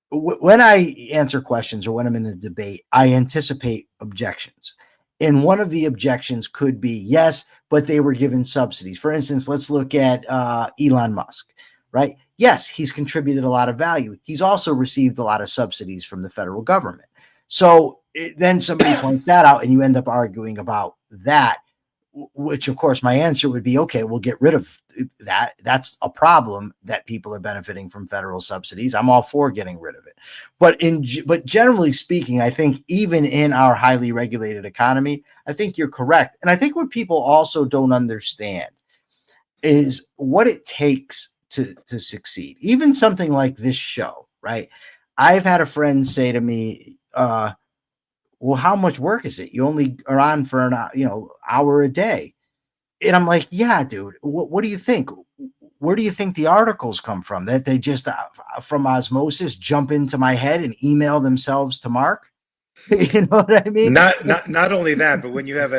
when I answer questions or when I'm in a debate, I anticipate objections. And one of the objections could be, yes, but they were given subsidies. For instance, let's look at Elon Musk, right? Yes, he's contributed a lot of value. He's also received a lot of subsidies from the federal government. So then somebody points that out and you end up arguing about that, which of course my answer would be, okay, we'll get rid of that. That's a problem that people are benefiting from federal subsidies. I'm all for getting rid of it. But generally speaking, I think even in our highly regulated economy, I think you're correct. And I think what people also don't understand is what it takes to succeed. Even something like this show, right? I've had a friend say to me, well, how much work is it? You only are on for an hour a day. And I'm like, yeah, dude, what do you think? Where do you think the articles come from? That they just from osmosis jump into my head and email themselves to Mark? You know what I mean? Not only that, but when you have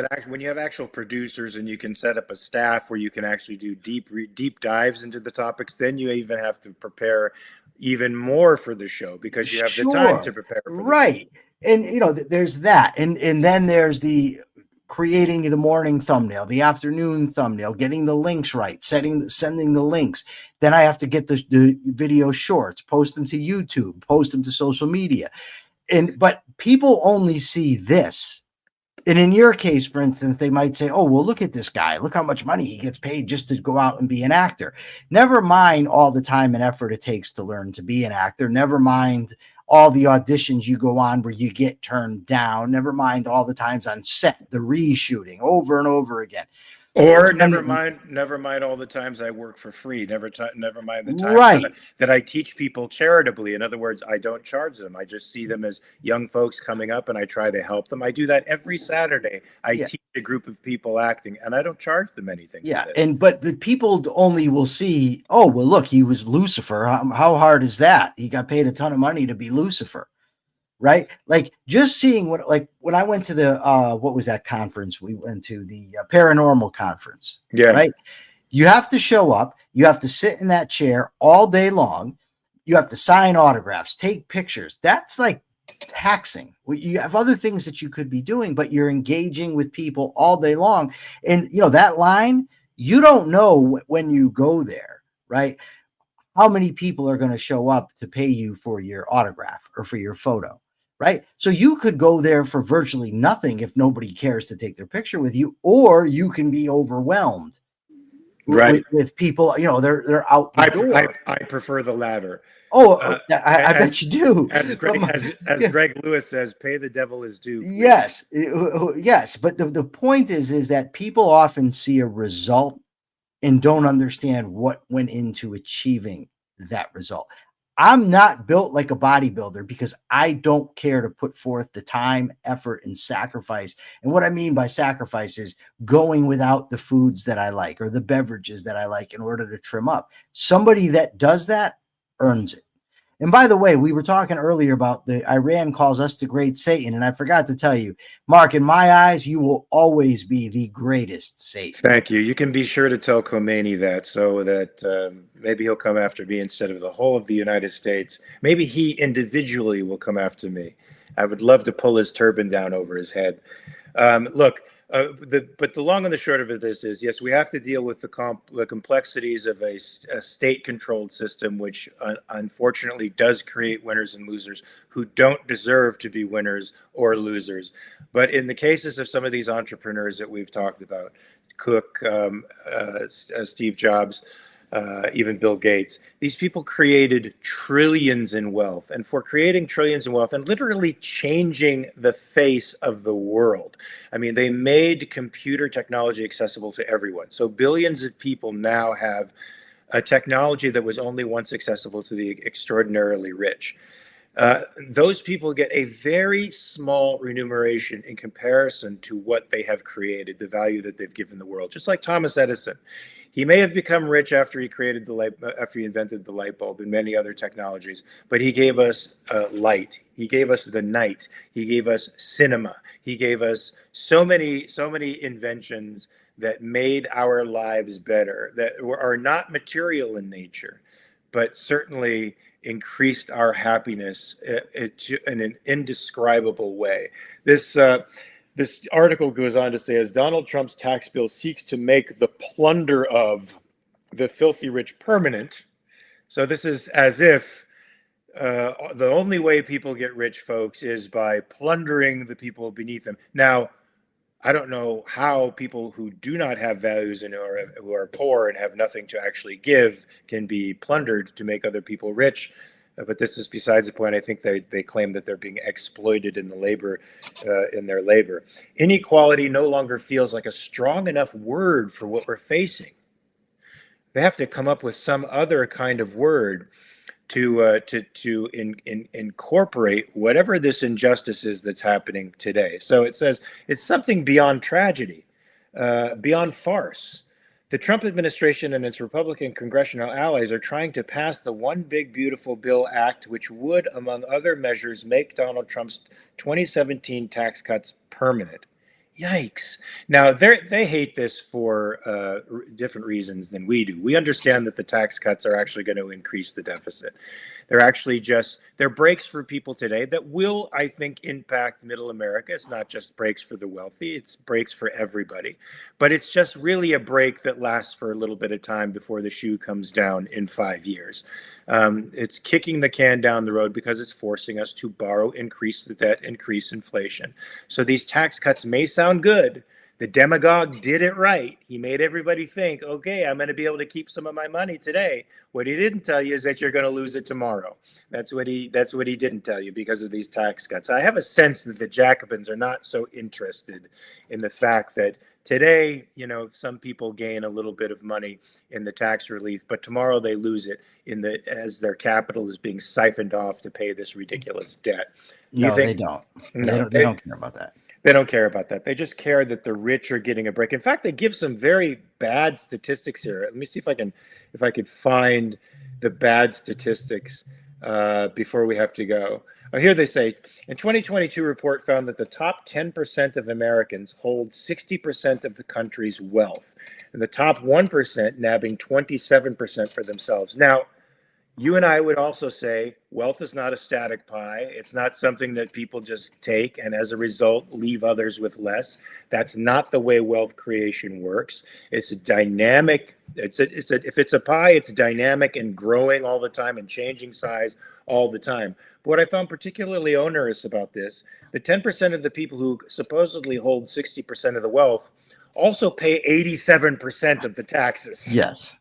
actual producers and you can set up a staff where you can actually do deep dives into the topics, then you even have to prepare even more for the show because you have the time to prepare for right. And there's that, and then there's the creating the morning thumbnail, the afternoon thumbnail, getting the links right, sending the links. Then I have to get the video shorts, post them to YouTube, post them to social media. But people only see this. And in your case, for instance, they might say, oh, well, look at this guy. Look how much money he gets paid just to go out and be an actor. Never mind all the time and effort it takes to learn to be an actor. Never mind all the auditions you go on where you get turned down. Never mind all the times on set, the reshooting over and over again. Or never mind all the times I work for free. Never mind the times that I teach people charitably. In other words, I don't charge them. I just see them as young folks coming up and I try to help them. I do that every Saturday. I teach a group of people acting and I don't charge them anything. Yeah. But people only will see, oh, well, look, he was Lucifer. How hard is that? He got paid a ton of money to be Lucifer. Right? Like just seeing when I went to the, what was that conference? We went to the paranormal conference. Yeah. Right. You have to show up. You have to sit in that chair all day long. You have to sign autographs, take pictures. That's like taxing. You have other things that you could be doing, but you're engaging with people all day long. And that line, you don't know when you go there, right? How many people are going to show up to pay you for your autograph or for your photo? Right. So you could go there for virtually nothing if nobody cares to take their picture with you, or you can be overwhelmed with people, they're out the door. I prefer the latter. Oh, I bet you do. As Greg Lewis says, pay the devil his due. Please. Yes. But the point is that people often see a result and don't understand what went into achieving that result. I'm not built like a bodybuilder because I don't care to put forth the time, effort, and sacrifice. And what I mean by sacrifice is going without the foods that I like or the beverages that I like in order to trim up. Somebody that does that earns it. And by the way, we were talking earlier about Iran calls us the great Satan. And I forgot to tell you, Mark, in my eyes, you will always be the greatest Satan. Thank you. You can be sure to tell Khomeini that so that maybe he'll come after me instead of the whole of the United States. Maybe he individually will come after me. I would love to pull his turban down over his head. Look, But the long and the short of it is, yes, we have to deal with the complexities of a state-controlled system, which unfortunately does create winners and losers who don't deserve to be winners or losers. But in the cases of some of these entrepreneurs that we've talked about, Cook, Steve Jobs, even Bill Gates, these people created trillions in wealth. And for creating trillions in wealth and literally changing the face of the world, I mean, they made computer technology accessible to everyone. So billions of people now have a technology that was only once accessible to the extraordinarily rich. Those people get a very small remuneration in comparison to what they have created, the value that they've given the world. Just like Thomas Edison, he may have become rich after he invented the light bulb and many other technologies, but he gave us light. He gave us the night. He gave us cinema. He gave us so many inventions that made our lives better, that are not material in nature, but certainly increased our happiness in an indescribable way. This article goes on to say, as Donald Trump's tax bill seeks to make the plunder of the filthy rich permanent. So this is as if the only way people get rich, folks, is by plundering the people beneath them. Now, I don't know how people who do not have values and who are poor and have nothing to actually give can be plundered to make other people rich. But this is besides the point. I think they claim that they're being exploited in their labor. Inequality no longer feels like a strong enough word for what we're facing. They have to come up with some other kind of word to incorporate whatever this injustice is that's happening today. So it says it's something beyond tragedy, beyond farce. The Trump administration and its Republican congressional allies are trying to pass the One Big Beautiful Bill Act, which would, among other measures, make Donald Trump's 2017 tax cuts permanent. Yikes. Now, they hate this for different reasons than we do. We understand that the tax cuts are actually going to increase the deficit. They're actually they're breaks for people today that will, I think, impact middle America. It's not just breaks for the wealthy, it's breaks for everybody. But it's just really a break that lasts for a little bit of time before the shoe comes down in 5 years. It's kicking the can down the road because it's forcing us to borrow, increase the debt, increase inflation. So these tax cuts may sound good. The demagogue did it right. He made everybody think, okay, I'm going to be able to keep some of my money today. What he didn't tell you is that you're going to lose it tomorrow. That's what he didn't tell you because of these tax cuts. I have a sense that the Jacobins are not so interested in the fact that today, some people gain a little bit of money in the tax relief, but tomorrow they lose it as their capital is being siphoned off to pay this ridiculous debt. No, they don't. No, they don't care about that. They don't care about that. They just care that the rich are getting a break. In fact, they give some very bad statistics here. Let me see if I could find the bad statistics before we have to go. Here they say, a 2022 report found that the top 10% of Americans hold 60% of the country's wealth, and the top 1% nabbing 27% for themselves. Now, you and I would also say wealth is not a static pie. It's not something that people just take and as a result leave others with less. That's not the way wealth creation works. It's a dynamic. If it's a pie, it's dynamic and growing all the time and changing size all the time. But what I found particularly onerous about this, the 10% of the people who supposedly hold 60% of the wealth also pay 87% of the taxes. Yes.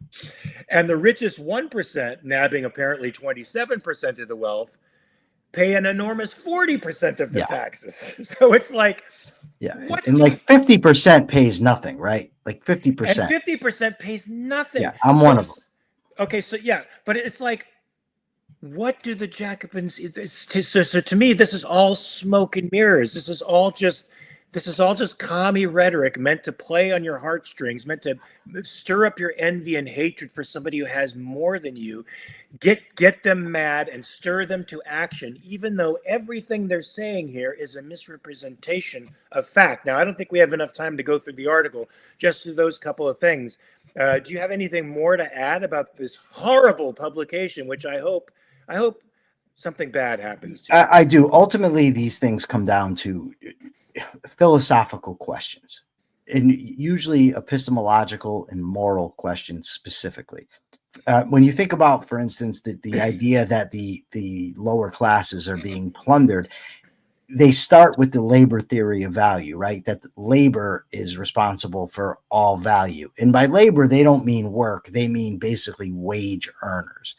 And the richest 1%, nabbing apparently 27% of the wealth, pay an enormous 40% of the taxes. So it's like, like 50% pays nothing, right? Like 50%. And 50% pays nothing. Yeah, I'm one of them. Okay, so but it's like, what do the Jacobins? So to me, this is all smoke and mirrors. This is all just commie rhetoric meant to play on your heartstrings, meant to stir up your envy and hatred for somebody who has more than you, get them mad and stir them to action, even though everything they're saying here is a misrepresentation of fact. Now, I don't think we have enough time to go through the article, just through those couple of things. Do you have anything more to add about this horrible publication, which I hope something bad happens to? I do. Ultimately, these things come down to philosophical questions. and usually epistemological and moral questions specifically. When you think about, for instance, the idea that the lower classes are being plundered, they start with the labor theory of value, right? That labor is responsible for all value. And by labor, they don't mean work. They mean basically wage earners,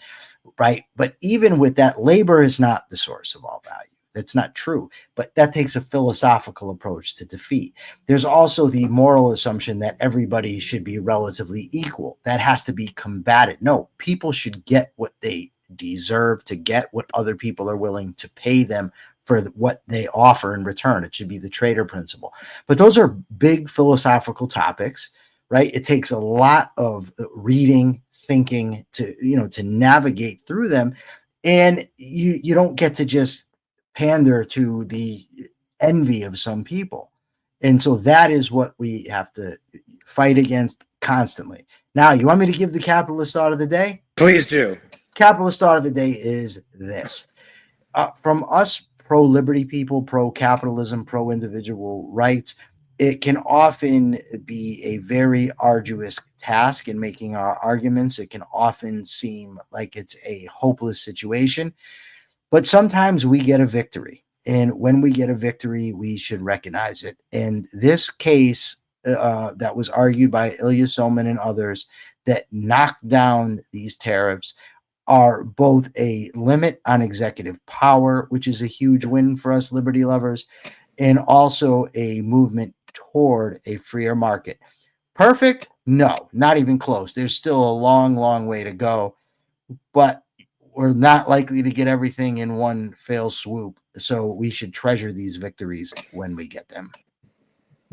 right? But even with that, labor is not the source of all value. That's not true. But that takes a philosophical approach to defeat. There's also the moral assumption that everybody should be relatively equal. That has to be combated. No, people should get what they deserve to get, what other people are willing to pay them for what they offer in return. It should be the trader principle. But those are big philosophical topics, right? It takes a lot of reading, thinking to navigate through them. And you don't get to just pander to the envy of some people. And so that is what we have to fight against constantly. Now, you want me to give the capitalist thought of the day? Please do. Capitalist thought of the day is this. From us pro-liberty people, pro-capitalism, pro-individual rights, it can often be a very arduous task in making our arguments. It can often seem like it's a hopeless situation, but sometimes we get a victory. And when we get a victory, we should recognize it. And this case that was argued by Ilya Somin and others that knocked down these tariffs are both a limit on executive power, which is a huge win for us liberty lovers, and also a movement toward a freer market. Perfect? No, not even close. There's still a long, long way to go, but we're not likely to get everything in one fell swoop. So we should treasure these victories when we get them.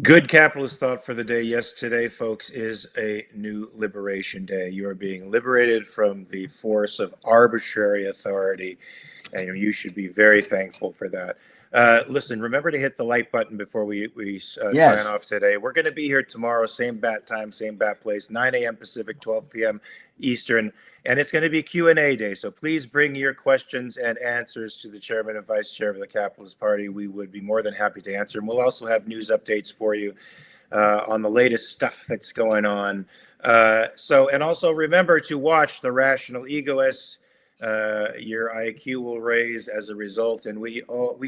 Good capitalist thought for the day. Yes, today, folks, is a new liberation day. You are being liberated from the force of arbitrary authority, and you should be very thankful for that. Listen, remember to hit the like button before we Yes. sign off today. We're going to be here tomorrow, same bat time, same bat place, 9 a.m. Pacific, 12 p.m. Eastern, and it's going to be Q&A day. So please bring your questions and answers to the chairman and vice chair of the Capitalist Party. We would be more than happy to answer. And we'll also have news updates for you on the latest stuff that's going on. And also remember to watch The Rational Egoists. Your IQ will raise as a result, and we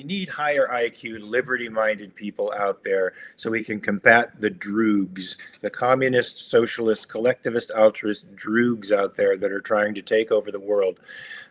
need higher IQ, liberty-minded people out there so we can combat the droogs, the communist, socialist, collectivist, altruist droogs out there that are trying to take over the world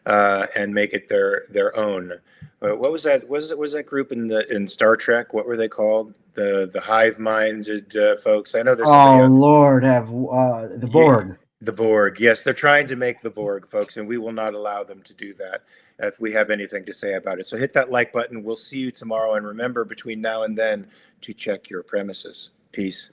and make it their own. What was that? Was that group in Star Trek? What were they called? The hive-minded folks. I know there's somebody. Oh Lord, have the Borg. Yeah. The Borg. Yes, they're trying to make the Borg, folks, and we will not allow them to do that if we have anything to say about it. So hit that like button. We'll see you tomorrow. And remember, between now and then, to check your premises. Peace.